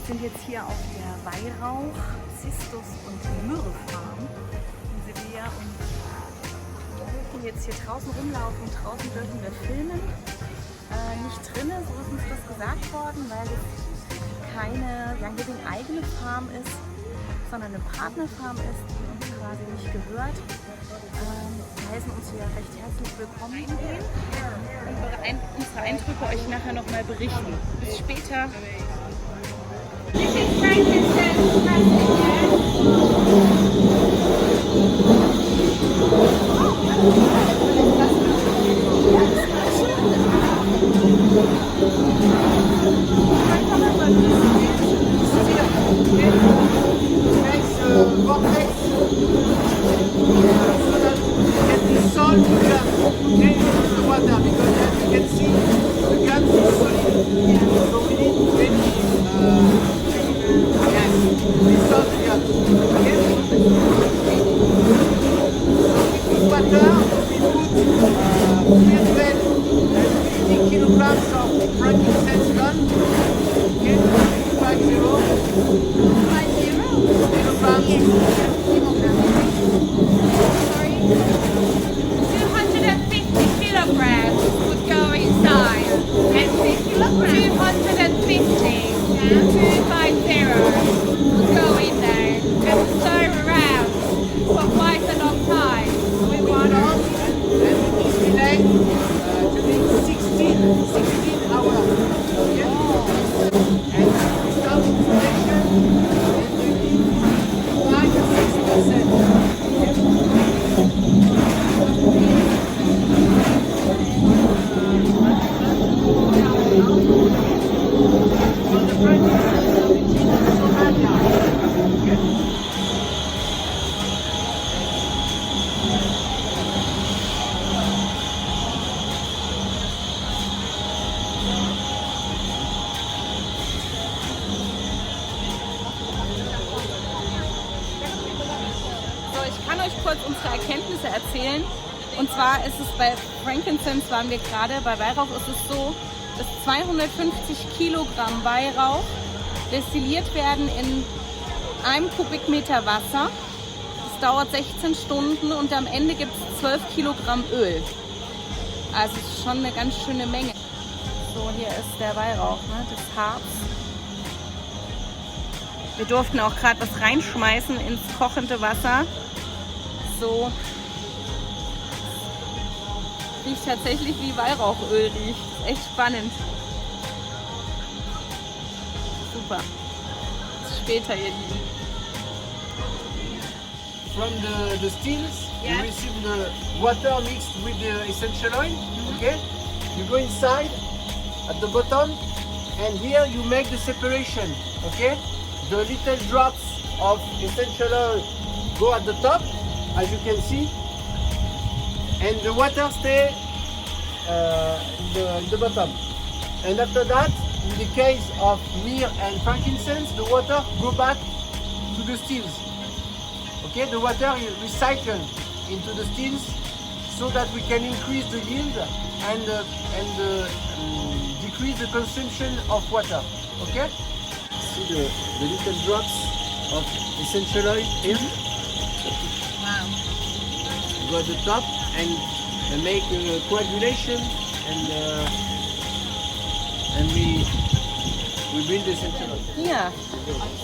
sind jetzt hier auf der Weihrauch-, Zistus- und Myrrhe-Farm in Seville und wir dürfen jetzt hier draußen rumlaufen. Draußen dürfen wir filmen. Nicht drinnen, so ist uns das gesagt worden, weil es keine Young Living eigene Farm ist, sondern eine Partnerfarm ist, die uns quasi nicht gehört. Wir heißen uns hier recht herzlich willkommen hier und unsere Eindrücke euch nachher nochmal berichten. Bis später. Unsere Erkenntnisse erzählen. Und zwar ist es bei Frankincense, waren wir gerade, bei Weihrauch ist es so, dass 250 Kilogramm Weihrauch destilliert werden in einem Kubikmeter Wasser. Das dauert 16 Stunden und am Ende gibt es 12 Kilogramm Öl. Also es ist schon eine ganz schöne Menge. So, hier ist der Weihrauch, ne, das Harz. Wir durften auch gerade was reinschmeißen ins kochende Wasser. So riecht tatsächlich wie Weihrauchöl riecht. Echt spannend. Super. Bis später, ihr Lieben. From the stills, you receive the water mixed with the essential oil. Okay? You go inside at the bottom, and here you make the separation. Okay? The little drops of essential oil go at the top, as you can see, and the water stay in the bottom. And after that, in the case of myrrh and frankincense, the water go back to the stills. Okay, the water is recycled into the stills so that we can increase the yield and decrease the consumption of water. Okay, see the little drops of essential oil here. Wow. Go at the top and make a coagulation and we build the essential oil. Hier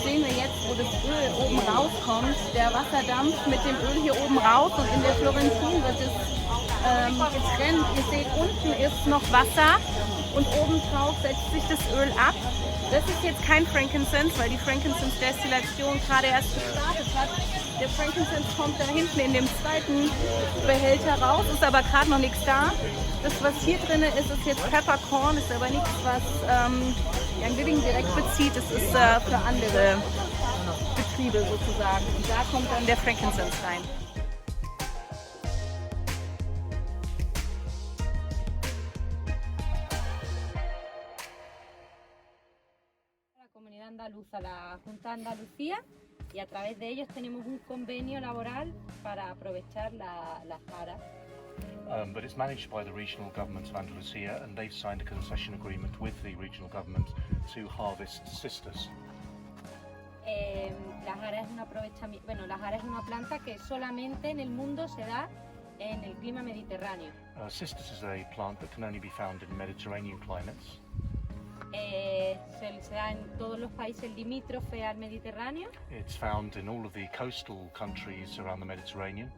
sehen wir jetzt, wo das Öl oben rauskommt. Der Wasserdampf mit dem Öl hier oben raus und in der Florentin wird es getrennt. Ihr seht, unten ist noch Wasser und oben drauf setzt sich das Öl ab. Das ist jetzt kein Frankincense, weil die Frankincense-Destillation gerade erst gestartet hat. Der Frankincense kommt da hinten in dem zweiten Behälter raus, ist aber gerade noch nichts da. Das, was hier drin ist, ist jetzt Peppercorn, ist aber nichts, was Young Living direkt bezieht. Das ist für andere Betriebe sozusagen. Und da kommt dann der Frankincense rein. Andaluza, la Junta de Andalucía, y a través de ellos tenemos un convenio laboral para aprovechar la jara. But it's managed by the regional government of Andalusia, and they've signed a concession agreement with the regional government to harvest cistus. La jara es un aprovechamiento, bueno, la jara es una planta que solamente en el mundo se da en el clima mediterráneo. Cistus is a plant that can only be found in Mediterranean climates. Se da en todos los países limítrofes al Mediterráneo It's found in all of the coastal countries around the Mediterranean,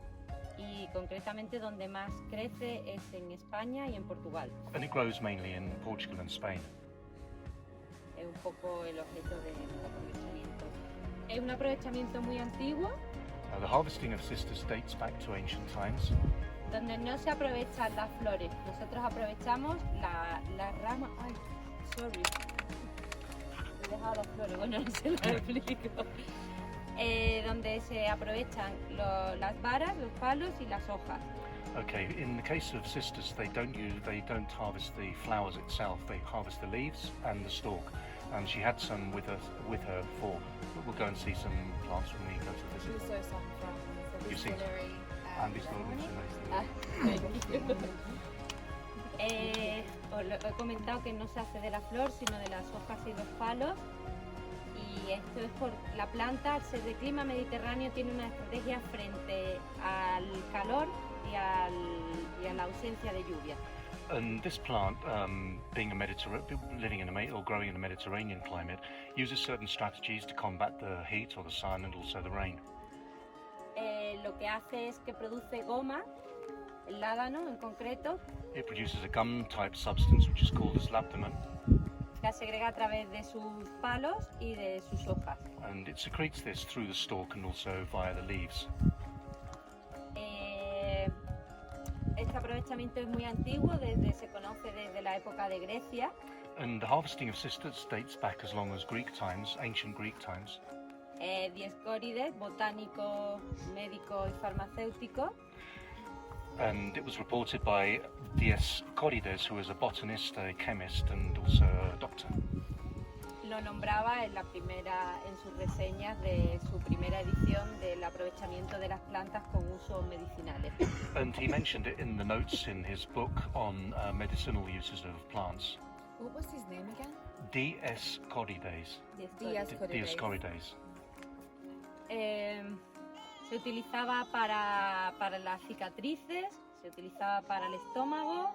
y concretamente donde más crece es en España y en Portugal. and it grows mainly in Portugal and Spain. Es un poco el objeto del aprovechamiento. Es un aprovechamiento muy antiguo The harvesting of cistus dates back to ancient times. donde no se aprovechan las flores. Nosotros aprovechamos las ramas. Ay, sorry. He dejado las flores, bueno, no se lo explico. Donde se aprovechan las varas, los palos y las hojas. Okay, in the case of cistus, they don't harvest the flowers itself. They harvest the leaves and the stalk. And she had some with her before. But we'll go and see some plants when we go to visit. Also some from the You see- distillery. And this little Ah, os he comentado que no se hace de la flor, sino de las hojas y los palos. Y esto es por la planta, al ser de clima mediterráneo, tiene una estrategia frente al calor y a la ausencia de lluvia. And this plant, being living in or growing in a Mediterranean climate, uses certain strategies to combat the heat or the sun and also the rain. Lo que hace es que produce goma, el ládano en concreto, It produces a gum-type substance which is called as labdamen, que la segrega a través de sus palos y de sus hojas. and it secretes this through the stalk and also via the leaves. Este aprovechamiento es muy antiguo, se conoce desde la época de Grecia. And the harvesting of cistus dates back as long as Greek times, ancient Greek times. Dioscórides, botánico, médico y farmacéutico, And it was reported by Dioscórides, who was a botanist, a chemist, and also a doctor. lo nombraba en sus reseñas de su primera edición del aprovechamiento de las plantas con usos medicinales. And he mentioned it in the notes in his book on medicinal uses of plants. What was his name again? Dioscórides. Dioscórides. Se utilizaba para las cicatrices, se utilizaba para el estómago,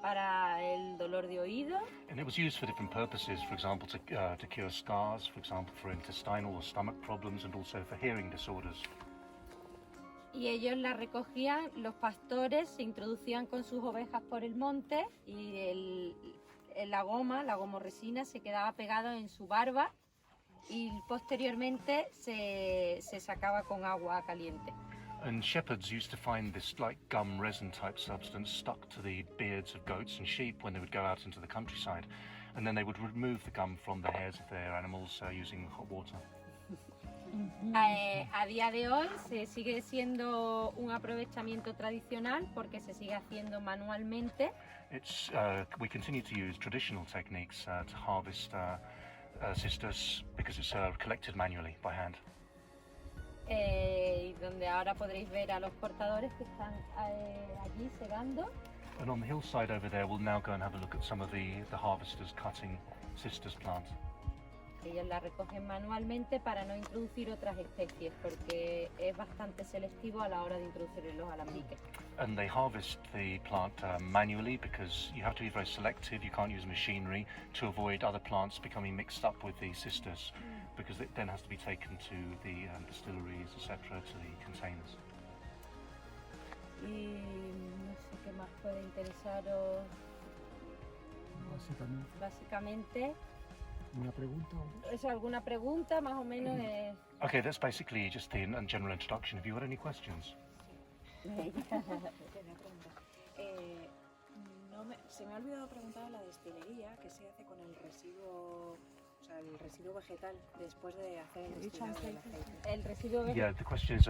para el dolor de oído. And it was used for different purposes, for example, to cure scars, for example, for intestinal or stomach problems, and also for hearing disorders. Y ellos la recogían, los pastores se introducían con sus ovejas por el monte y la gomorresina se quedaba pegado en su barba y posteriormente se sacaba con agua caliente. And shepherds used to find this like gum resin type substance stuck to the beards of goats and sheep when they would go out into the countryside, and then they would remove the gum from the hairs of their animals using hot water. A día de hoy se sigue siendo un aprovechamiento tradicional porque se sigue haciendo manualmente. We continue to use traditional techniques to harvest cistus because it's collected manually by hand. Y donde ahora podréis ver a los cortadores que están allí segando. And on the hillside over there, we'll now go and have a look at some of the harvesters cutting cistus plants. Ellos la recogen manualmente para no introducir otras especies porque es bastante selectivo a la hora de introducir en los alambiques. And they harvest the plant manually because you have to be very selective. You can't use machinery to avoid other plants becoming mixed up with the cistus, because it then has to be taken to the distilleries, etc., to the containers. Y no sé qué más puede interesaros. Básicamente. ¿Una pregunta? ¿Es alguna pregunta más o menos? Okay, that's basically just the general introduction. Have you got any questions? Se me ha olvidado preguntar a la destilería qué se hace con el residuo, o sea, el residuo vegetal después de hacer el destilado del aceite. El residuo Yeah, the question is,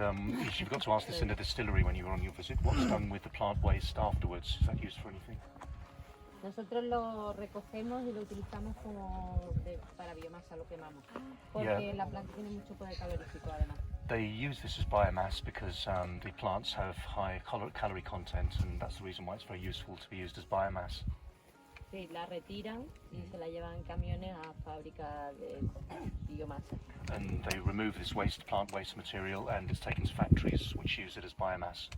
you forgot to ask this in the distillery when you were on your visit. What's done with the plant waste afterwards? Is that used for anything? Nosotros lo recogemos y lo utilizamos para biomasa, lo quemamos. Porque Yeah. la planta tiene mucho poder calorífico además. They use this as biomass because the plants have high calorie content, and that's the reason why it's very useful to be used as biomass. Sí, la retiran y se la llevan en camiones a fábricas de biomasa. And they remove this plant waste material, and it's taken to factories which use it as biomass.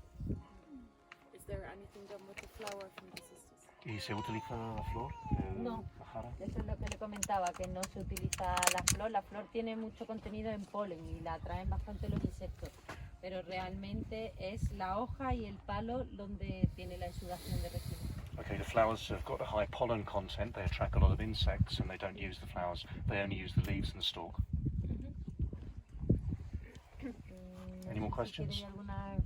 Is there anything done with the flour from the sisters? ¿Y se utiliza la flor? No. La jara? Eso es lo que le comentaba, que no se utiliza la flor. La flor tiene mucho contenido en polen y la atraen bastante los insectos. Pero realmente es la hoja y el palo donde tiene la exudación de residuos. Okay, the flowers have got a high pollen content. They attract a lot of insects, and they don't use the flowers. They only use the leaves and the stalk. Any more questions? ¿Hay alguna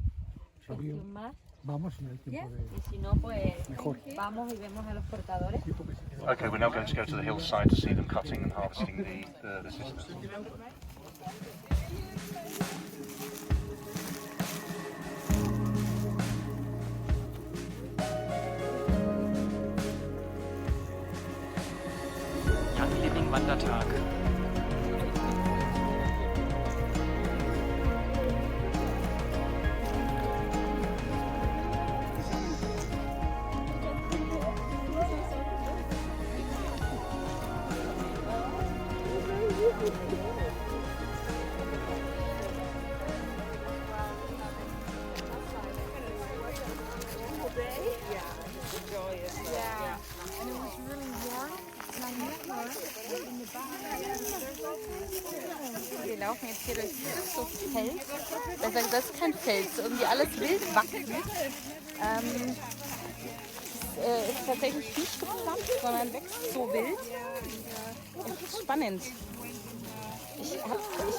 cuestión más? Vamos en el tiempo de... Y si no, pues Mejor. vamos y vemos a los cortadores. Okay, we're now going to go to the hillside to see them cutting and harvesting the sisters. Young Living Wandertag. Wir laufen jetzt hier durch so Feld. Das ist kein Feld, das ist irgendwie alles wild wachsend. Es ist tatsächlich nicht gepflanzt, sondern wächst so wild. Und das ist spannend. Ich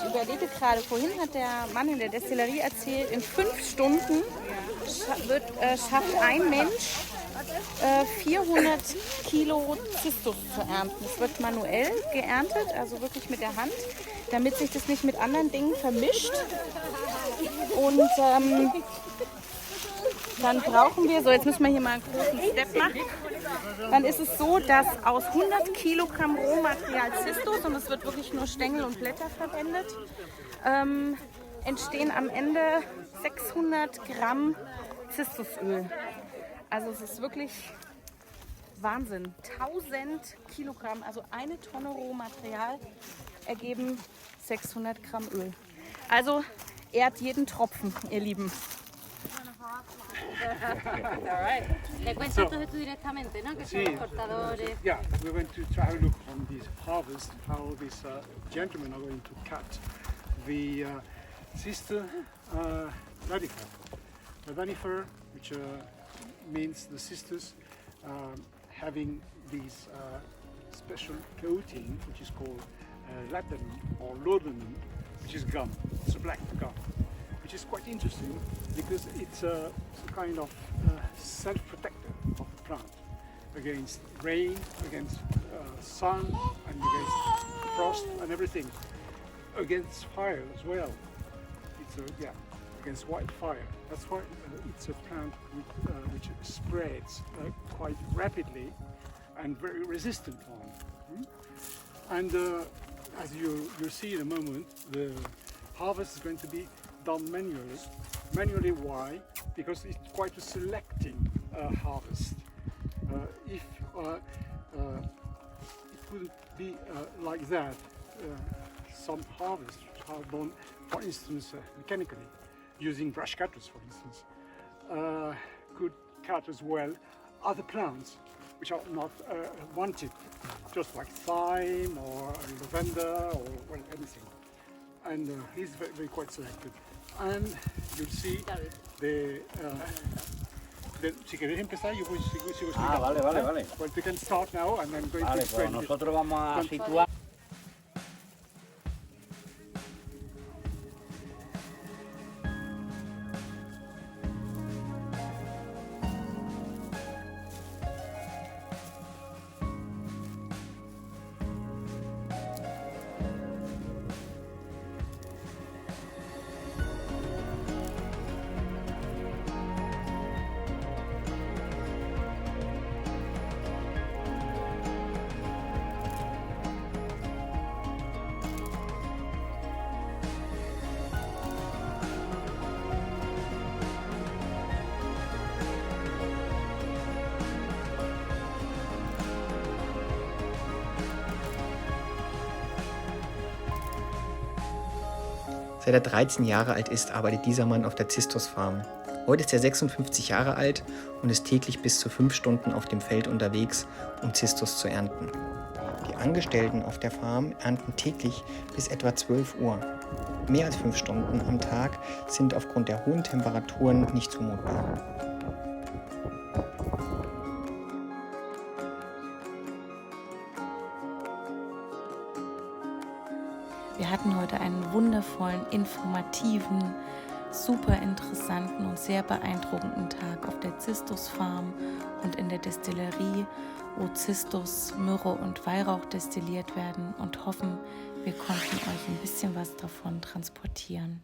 überlege gerade, vorhin hat der Mann in der Destillerie erzählt, in 5 Stunden schafft ein Mensch 400 Kilo Zistus zu ernten. Es wird manuell geerntet, also wirklich mit der Hand, damit sich das nicht mit anderen Dingen vermischt. Und dann brauchen wir, so jetzt müssen wir hier mal einen großen Step machen, dann ist es so, dass aus 100 Kilogramm Rohmaterial Zistus, und es wird wirklich nur Stängel und Blätter verwendet, entstehen am Ende 600 Gramm Zistusöl. Also es ist wirklich Wahnsinn. 1000 Kilogramm, also eine Tonne Rohmaterial ergeben 600 Gramm Öl. Also ehrt jeden Tropfen, ihr Lieben. Le cuentas tú directamente, ¿no? Que son los cortadores. Yeah, we're going to try a look on this harvest, how these gentlemen are going to cut the sister radifer. The radifer, which means the sisters having this special coating, which is called ladanum or laudanum, which is gum. It's a black gum, which is quite interesting because it's a kind of self-protector of the plant against rain, against sun, and against frost and everything, against fire as well. It's against wildfire. That's why it's a plant which spreads quite rapidly and very resistant one. And as you see in a moment, the harvest is going to be done manually. Manually, why? Because it's quite a selecting harvest. If it wouldn't be like that, some harvests are done, for instance, mechanically, using brush cutters, for instance, could cut as well other plants which are not wanted, just like thyme or lavender or well, anything. And he's very quite selected. And you'll see si queréis empezar, yo sigo explicando. Vale. Well, we can start now and I'm going to Vale, explain. pues nosotros vamos a situar. Seit er 13 Jahre alt ist, arbeitet dieser Mann auf der Zistusfarm. Heute ist er 56 Jahre alt und ist täglich bis zu 5 Stunden auf dem Feld unterwegs, um Zistus zu ernten. Die Angestellten auf der Farm ernten täglich bis etwa 12 Uhr. Mehr als 5 Stunden am Tag sind aufgrund der hohen Temperaturen nicht zumutbar. Wir hatten heute einen wundervollen, informativen, super interessanten und sehr beeindruckenden Tag auf der Zistusfarm und in der Destillerie, wo Zistus, Myrrhe und Weihrauch destilliert werden, und hoffen, wir konnten euch ein bisschen was davon transportieren.